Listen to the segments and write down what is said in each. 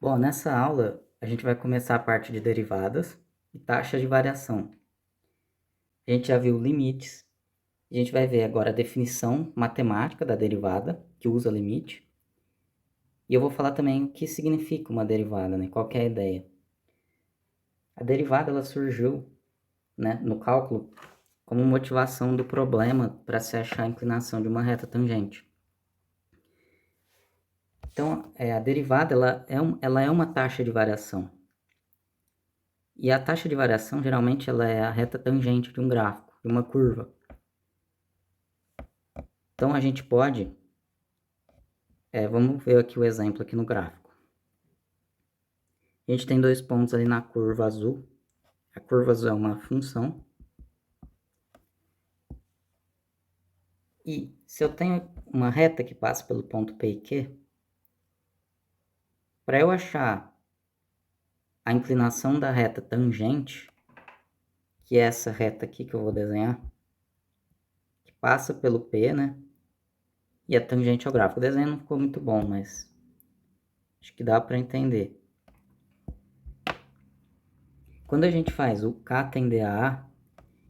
Bom, nessa aula a gente vai começar a parte de derivadas e taxas de variação. A gente já viu limites, a gente vai ver agora a definição matemática da derivada, que usa limite. E eu vou falar também o que significa uma derivada, né? Qual que é a ideia. A derivada ela surgiu, né, no cálculo como motivação do problema para se achar a inclinação de uma reta tangente. Então, a derivada ela é uma taxa de variação. E a taxa de variação, geralmente, ela é a reta tangente de um gráfico, de uma curva. Então, a gente pode... vamos ver aqui o exemplo aqui no gráfico. A gente tem dois pontos ali na curva azul. A curva azul é uma função. E se eu tenho uma reta que passa pelo ponto P e Q, para eu achar a inclinação da reta tangente, que é essa reta aqui que eu vou desenhar, que passa pelo P, né? E é tangente ao gráfico. O desenho não ficou muito bom, mas acho que dá para entender. Quando a gente faz o K tender a A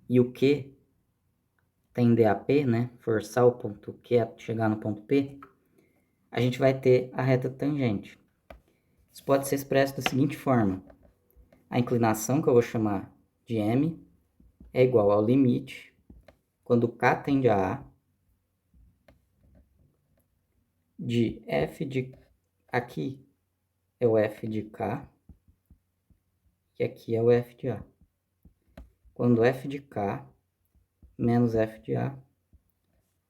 e o Q tender a P, né? Forçar o ponto Q a chegar no ponto P, a gente vai ter a reta tangente. Isso pode ser expresso da seguinte forma. A inclinação, que eu vou chamar de M, é igual ao limite, quando K tende a A, de F de... Aqui é o F de K, e aqui é o F de A. Quando F de K menos F de A,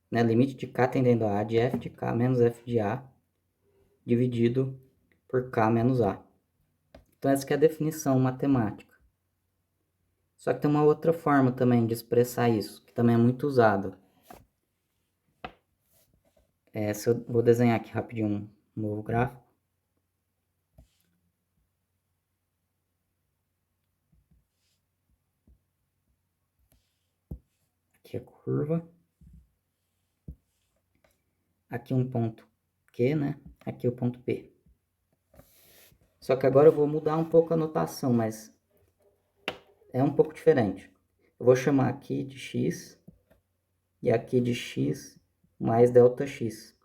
né, limite de K tendendo a A de F de K menos F de A, dividido por K menos A. Então essa que é a definição matemática. Só que tem uma outra forma também de expressar isso, que também é muito usado. Se eu vou desenhar aqui rapidinho um novo gráfico. Aqui a curva. Aqui um ponto Q, né? Aqui o ponto P. Só que agora eu vou mudar um pouco a notação, mas é um pouco diferente. Eu vou chamar aqui de x e aqui de x mais delta x.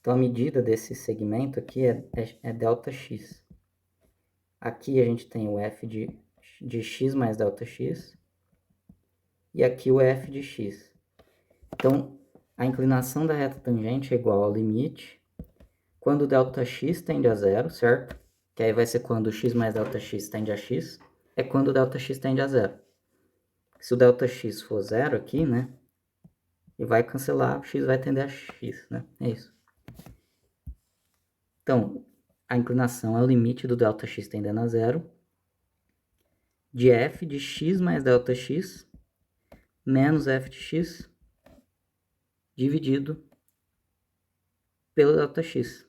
Então a medida desse segmento aqui é delta x. Aqui a gente tem o f de x mais delta x e aqui o f de x. Então a inclinação da reta tangente é igual ao limite quando Δx tende a zero, certo? Que aí vai ser quando x mais Δx tende a x, é quando Δx tende a zero. Se o Δx for zero aqui, né? E vai cancelar, x vai tender a x, né? É isso. Então, a inclinação é o limite do Δx tendendo a zero, de f de x mais Δx, menos f de x, dividido pelo Δx.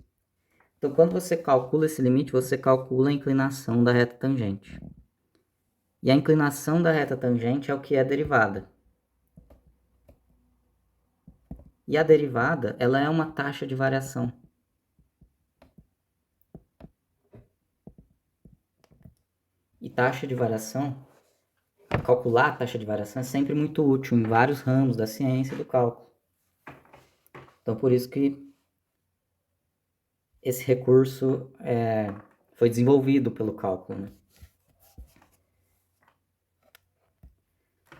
Então, quando você calcula esse limite, você calcula a inclinação da reta tangente. E a inclinação da reta tangente é o que é derivada. E a derivada, ela é uma taxa de variação. E taxa de variação, calcular a taxa de variação é sempre muito útil em vários ramos da ciência e do cálculo. Então, por isso que esse recurso foi desenvolvido pelo cálculo, né?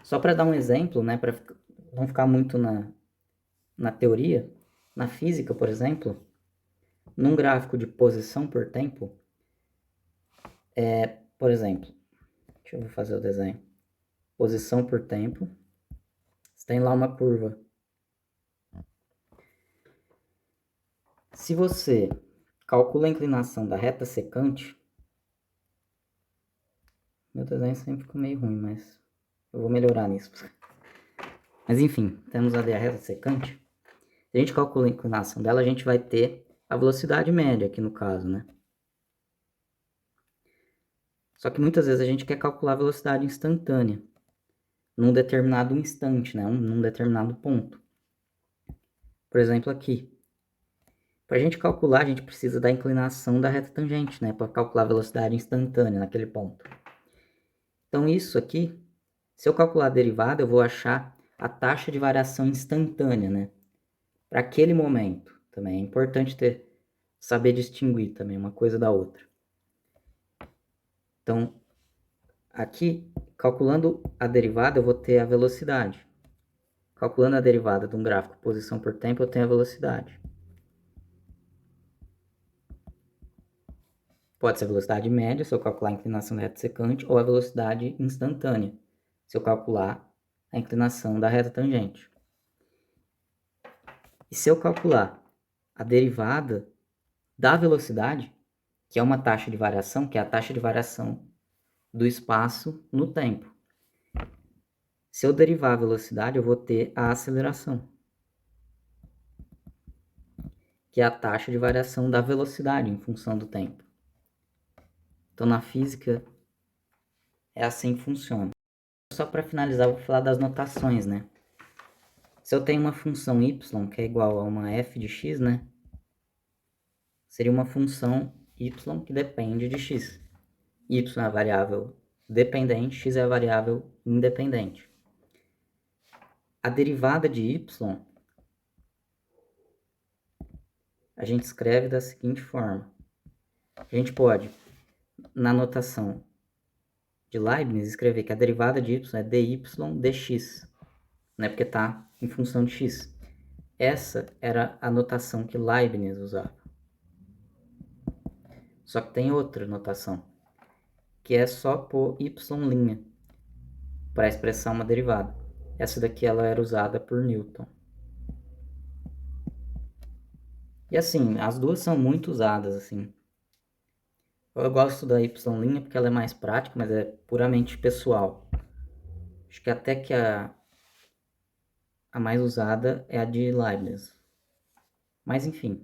Só para dar um exemplo, né, para não ficar muito na teoria, na física, por exemplo, num gráfico de posição por tempo, por exemplo, deixa eu fazer o desenho, posição por tempo, você tem lá uma curva. Se você calcula a inclinação da reta secante, meu desenho sempre ficou meio ruim, mas eu vou melhorar nisso. Mas enfim, temos ali a reta secante. Se a gente calcula a inclinação dela, a gente vai ter a velocidade média aqui no caso, né? Só que muitas vezes a gente quer calcular a velocidade instantânea, num determinado instante, né? Num determinado ponto. Por exemplo, aqui. Para a gente calcular, a gente precisa da inclinação da reta tangente, né? Para calcular a velocidade instantânea naquele ponto. Então, isso aqui, se eu calcular a derivada, eu vou achar a taxa de variação instantânea, né? Para aquele momento. Também é importante saber distinguir também uma coisa da outra. Então, aqui, calculando a derivada, eu vou ter a velocidade. Calculando a derivada de um gráfico posição por tempo, eu tenho a velocidade. Pode ser a velocidade média, se eu calcular a inclinação da reta secante, ou a velocidade instantânea, se eu calcular a inclinação da reta tangente. E se eu calcular a derivada da velocidade, que é uma taxa de variação, que é a taxa de variação do espaço no tempo. Se eu derivar a velocidade, eu vou ter a aceleração, que é a taxa de variação da velocidade em função do tempo. Então, na física, é assim que funciona. Só para finalizar, eu vou falar das notações, né? Se eu tenho uma função y, que é igual a uma f de x, né? Seria uma função y que depende de x. Y é a variável dependente, x é a variável independente. A derivada de y, a gente escreve da seguinte forma. A gente pode, na notação de Leibniz, escrever que a derivada de y é dy dx, né? Porque está em função de x. Essa era a notação que Leibniz usava. Só que tem outra notação, que é só por y' para expressar uma derivada. Essa daqui ela era usada por Newton. E assim, as duas são muito usadas, assim. Eu gosto da y' porque ela é mais prática, mas é puramente pessoal. Acho que até que a mais usada é a de Leibniz. Mas enfim.